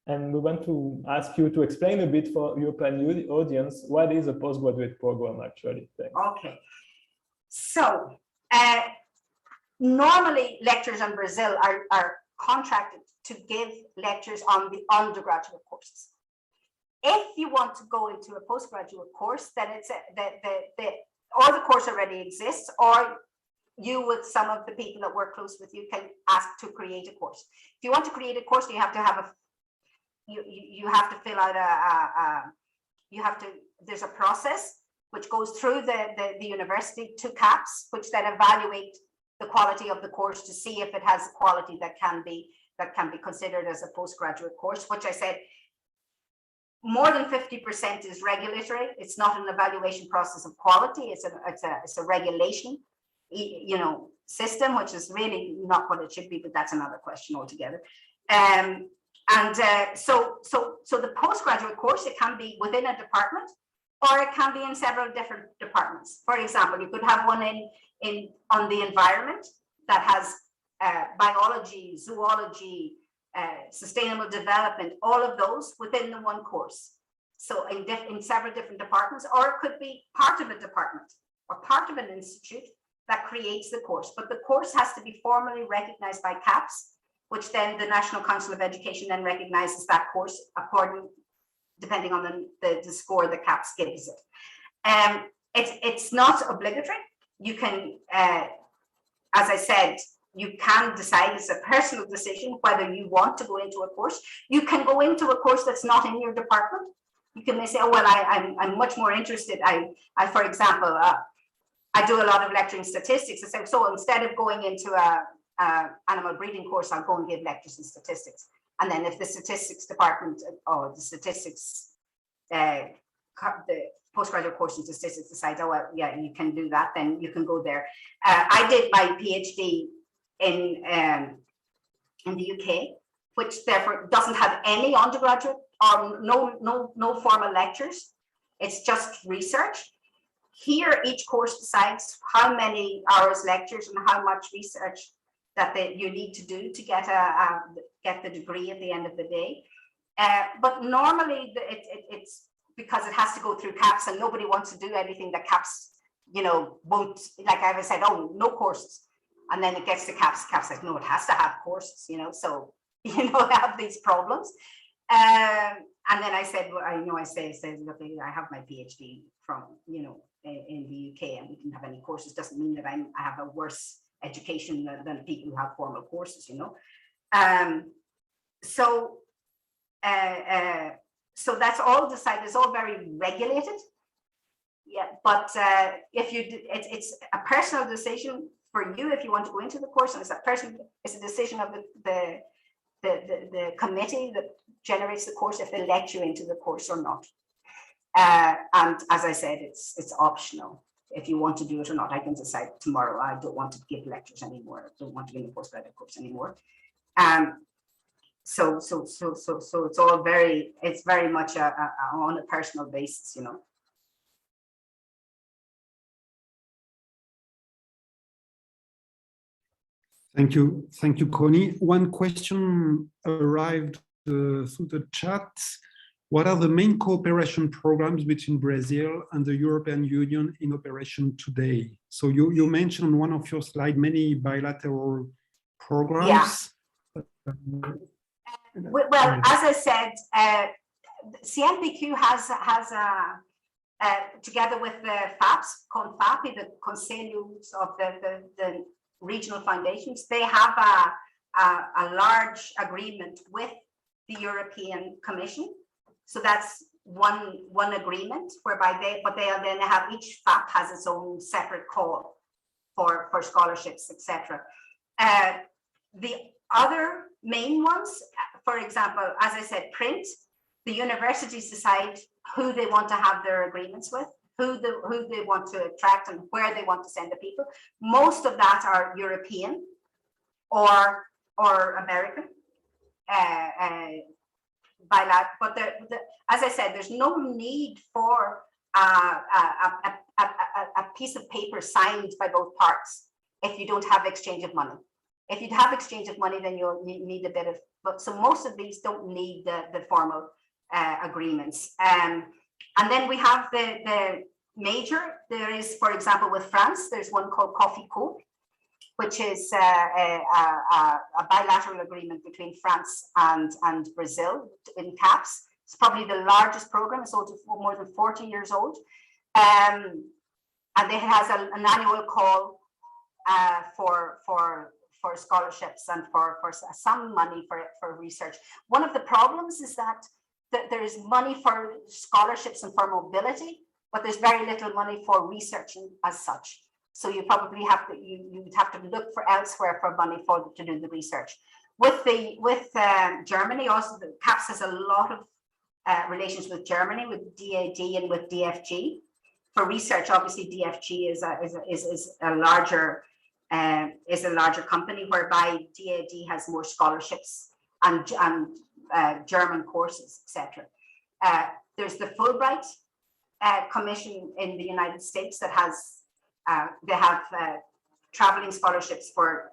And we want to ask you to explain a bit for European audience, what is a postgraduate program actually? Thanks. Okay. So normally lecturers in Brazil are contracted to give lectures on the undergraduate courses. If you want to go into a postgraduate course, then it's or the course already exists, or you with some of the people that work close with you can ask to create a course. If you want to create a course, you have to have you have to fill out there's a process which goes through the university to CAPs, which then evaluate the quality of the course to see if it has quality that can be considered as a postgraduate course, which I said more than 50% is regulatory. It's not an evaluation process of quality. It's a regulation, you know, system, which is really not what it should be, but that's another question altogether. And so the postgraduate course, it can be within a department, or it can be in several different departments. For example, you could have one on the environment that has biology, zoology, sustainable development, all of those within the one course. So in several different departments, or it could be part of a department or part of an institute that creates the course. But the course has to be formally recognized by CAPS, which then the National Council of Education then recognizes that course depending on the score that CAPS gives it. It's not obligatory. You can, as I said, you can decide, it's a personal decision whether you want to go into a course. You can go into a course that's not in your department. You can say, oh, well, I'm much more interested. I for example, I do a lot of lecturing statistics. I say, so instead of going into a animal breeding course, I'll go and give lectures in statistics. And then if the statistics department or the statistics, the postgraduate course in statistics decides, oh, well, yeah, you can do that, then you can go there. I did my PhD in the UK, which therefore doesn't have any undergraduate or no formal lectures. It's just research. Here, each course decides how many hours lectures and how much research that you need to do to get the degree at the end of the day. But normally it's because it has to go through CAPS, and nobody wants to do anything that CAPS, won't, like I said, oh, no courses. And then it gets to CAPS. CAPS says, no, it has to have courses, so, I have these problems. And then I said, well, I say, look, I have my PhD from, in the UK, and we can have any courses. Doesn't mean that I have a worse education than people who have formal courses, so that's all decided. It's all very regulated. Yeah, but if you, it's a personal decision for you if you want to go into the course, and it's a decision of the committee that generates the course if they let you into the course or not. And as I said, it's optional if you want to do it or not. I can decide tomorrow I don't want to give lectures anymore. I don't want to be in the postgraduate course anymore. So it's all it's very much on a personal basis, Thank you, Connie. One question arrived through the chat. What are the main cooperation programs between Brazil and the European Union in operation today? So you mentioned on one of your slides many bilateral programs. Yeah. Well, as I said, CNPq has together with the FAPs, CONFAP, the Conselho of the regional foundations, they have a large agreement with the European Commission. So that's one agreement whereby they then have, each FAP has its own separate call for scholarships, etc. The other main ones, for example, as I said, print, the universities decide who they want to have their agreements with, who they want to attract and where they want to send the people. Most of that are European or American. But as I said, there's no need for a piece of paper signed by both parts if you don't have exchange of money. If you have exchange of money, then you'll need a bit of, but so most of these don't need the formal agreements. And then we have the major. There is, for example, with France, there's one called Coffee Co, which is a bilateral agreement between France and Brazil in CAPS. It's probably the largest program. It's more than 40 years old. And it has an annual call for scholarships and for some money for research. One of the problems is that there is money for scholarships and for mobility, but there's very little money for researching as such. So you probably have to you would have to look for elsewhere for money to do the research. With Germany, also the CAPS has a lot of relations with Germany, with DAD and with DFG. For research, obviously DFG is a larger company, whereby DAD has more scholarships and German courses, etc. There's the Fulbright Commission in the United States that has, they have traveling scholarships for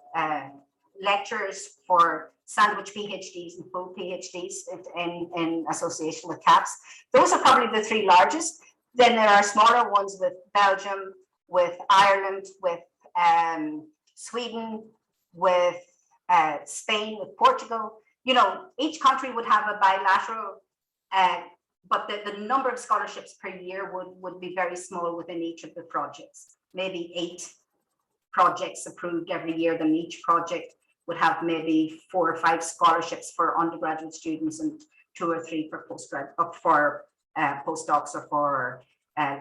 lecturers, for sandwich PhDs and full PhDs in association with CAPS. Those are probably the three largest. Then there are smaller ones with Belgium, with Ireland, with Sweden, with Spain, with Portugal. You know, each country would have a bilateral, but the number of scholarships per year would be very small within each of the projects. Maybe 8 projects approved every year, then each project would have maybe 4 or 5 scholarships for undergraduate students and 2 or 3 for postdocs or for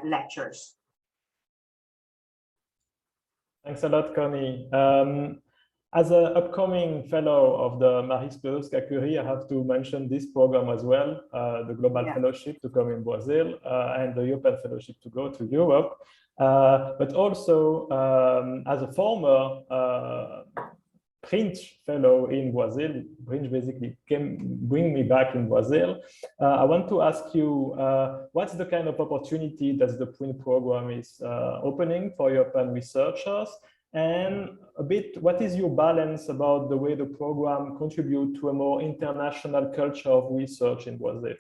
lecturers. Thanks a lot, Connie. As an upcoming fellow of the Marie Skłodowska-Curie, I have to mention this program as well, the Global Fellowship to come in Brazil and the European Fellowship to go to Europe. But also, as a former Prince fellow in Brazil, Prince basically bring me back in Brazil. I want to ask you, what's the kind of opportunity that the Print program is opening for European researchers? And a bit, what is your balance about the way the program contributes to a more international culture of research in Brazil?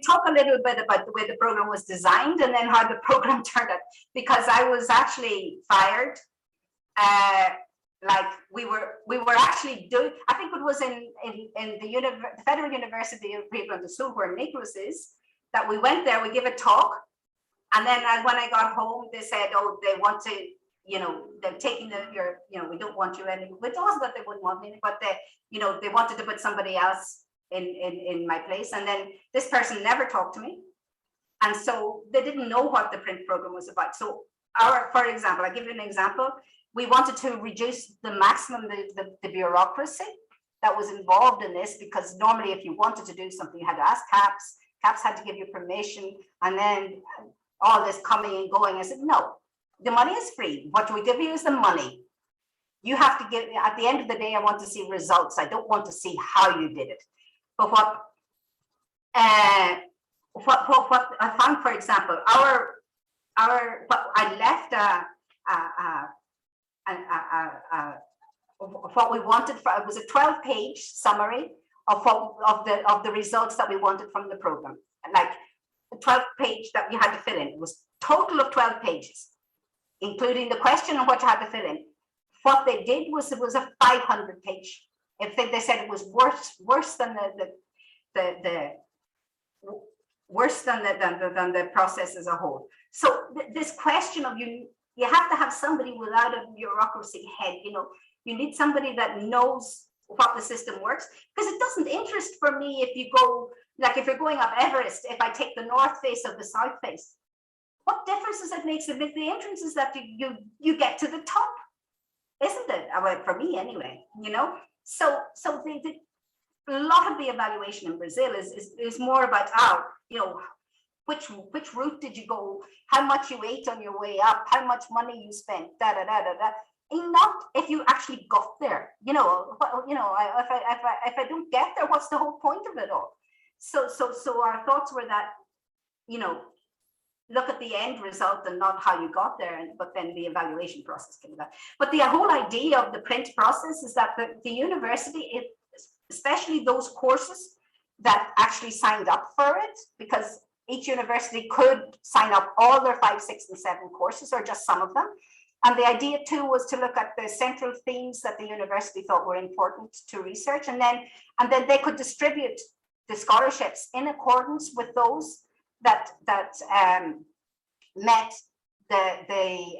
Talk a little bit about the way the program was designed and then how the program turned out, because I was actually fired. Like we were actually doing, I think it was in the Federal University of Rio Grande do Sul, where Nicolas is, that we went there, we give a talk, and then when I got home, they said, oh, they want to, you know, they're taking we don't want you anymore. It wasn't that they wouldn't want me, but they wanted to put somebody else in my place. And then this person never talked to me. And so they didn't know what the Print program was about. So for example, I'll give you an example. We wanted to reduce the maximum, the bureaucracy that was involved in this, because normally if you wanted to do something, you had to ask CAPS, CAPS had to give you permission, and then all this coming and going. I said, no, the money is free. What we give you is the money. You have to give, at the end of the day, I want to see results. I don't want to see how you did it. But what I found, for example, I left what we wanted for, it was a 12-page summary of the results that we wanted from the program, like a 12-page that you had to fill in. It was total of 12 pages, including the question and what you had to fill in. What they did was, it was a 500-page. If they said it was worse than the process as a whole. So this question of you have to have somebody without a bureaucracy head. You know, you need somebody that knows what the system works, because it doesn't interest for me if you go, like if you're going up Everest, if I take the north face of the south face, what difference does it make? The entrance is that you get to the top, isn't it? Well, for me anyway, you know. So a lot of the evaluation in Brazil is more about you know, which route did you go, how much you ate on your way up, how much money you spent, and not if you actually got there. You know, if I don't get there, what's the whole point of it all? So our thoughts were that, you know, look at the end result and not how you got there, but then the evaluation process came about. But the whole idea of the Print process is that the university, especially those courses that actually signed up for it, because each university could sign up all their 5, 6, and 7 courses, or just some of them. And the idea too was to look at the central themes that the university thought were important to research, and then they could distribute the scholarships in accordance with those that met the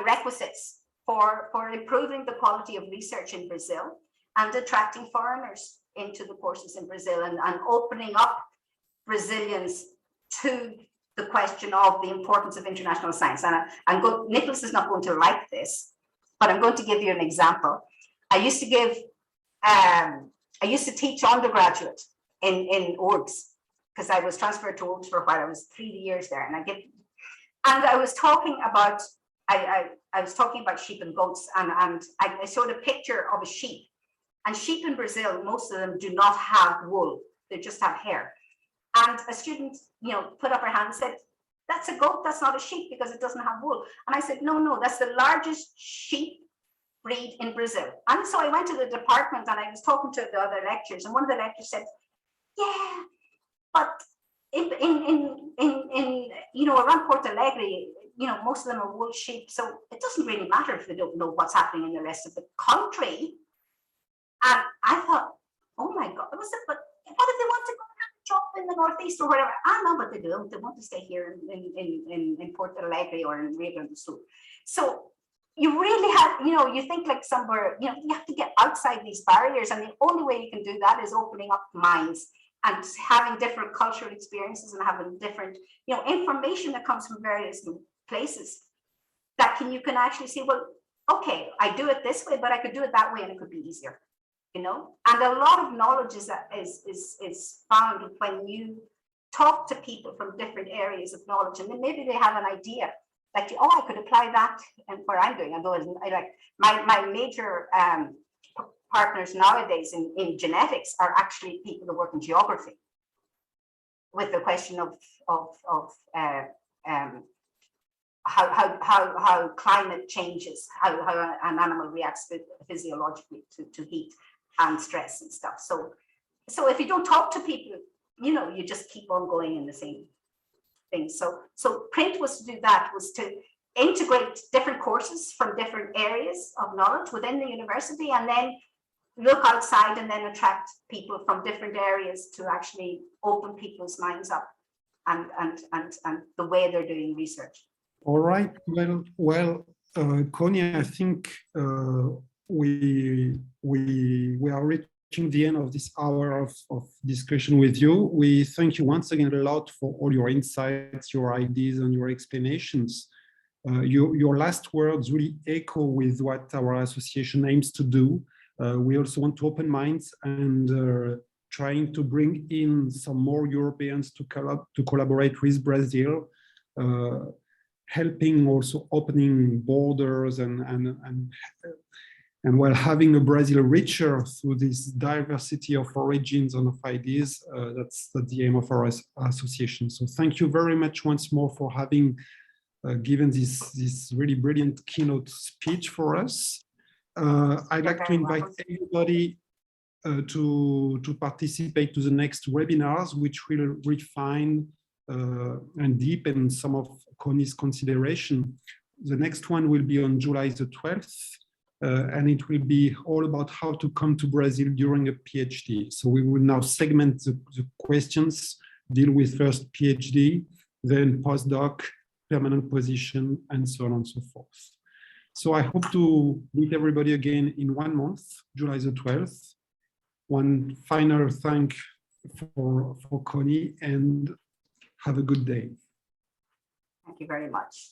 requisites for improving the quality of research in Brazil and attracting foreigners into the courses in Brazil, and opening up Brazilians to the question of the importance of international science. And Nicolas is not going to like this, but I'm going to give you an example. I used to teach undergraduate in UFRGS, because I was transferred to UFRGS for a while. I was 3 years there, and I was talking about I was talking about sheep and goats, and I showed a picture of a sheep, And sheep in Brazil, most of them do not have wool. They just have hair. And a student, put up her hand and said, that's a goat, that's not a sheep because it doesn't have wool. And I said, no, that's the largest sheep breed in Brazil. And so I went to the department and I was talking to the other lecturers, and one of the lecturers said, yeah, but around Porto Alegre, most of them are wool sheep, so it doesn't really matter if they don't know what's happening in the rest of the country. And I thought, oh my God, but what if they want to go and have a job in the Northeast or whatever? I know, but they don't. They want to stay here in Porto Alegre or in Rio Grande do Sul. So you really have, you think like somewhere, you have to get outside these barriers, and the only way you can do that is opening up minds and having different cultural experiences and having different, information that comes from various places that you can actually see, well, okay, I do it this way, but I could do it that way and it could be easier, And a lot of knowledge is found when you talk to people from different areas of knowledge, and then maybe they have an idea, like, oh, I could apply that and where I'm doing. I like my major partners nowadays in genetics are actually people who work in geography, with the question of how climate changes, how an animal reacts physiologically to heat and stress and stuff. So if you don't talk to people, you just keep on going in the same thing. So print was to do that, was to integrate different courses from different areas of knowledge within the university, and then look outside and then attract people from different areas to actually open people's minds up and the way they're doing research. All right. Well, Connie, I think we are reaching the end of this hour of discussion with you. We thank you once again a lot for all your insights, your ideas, and your explanations. Your last words really echo with what our association aims to do. We also want to open minds and trying to bring in some more Europeans to collaborate with Brazil, helping also opening borders and while having a Brazil richer through this diversity of origins and of ideas. That's the aim of our association. So thank you very much once more for having given this really brilliant keynote speech for us. I'd like to invite everybody to participate to the next webinars, which will refine and deepen some of Connie's consideration. The next one will be on July the 12th, and it will be all about how to come to Brazil during a PhD. So we will now segment the questions, deal with first PhD, then postdoc, permanent position, and so on and so forth. So I hope to meet everybody again in 1 month, July the 12th. One final thank for Connie, and have a good day. Thank you very much.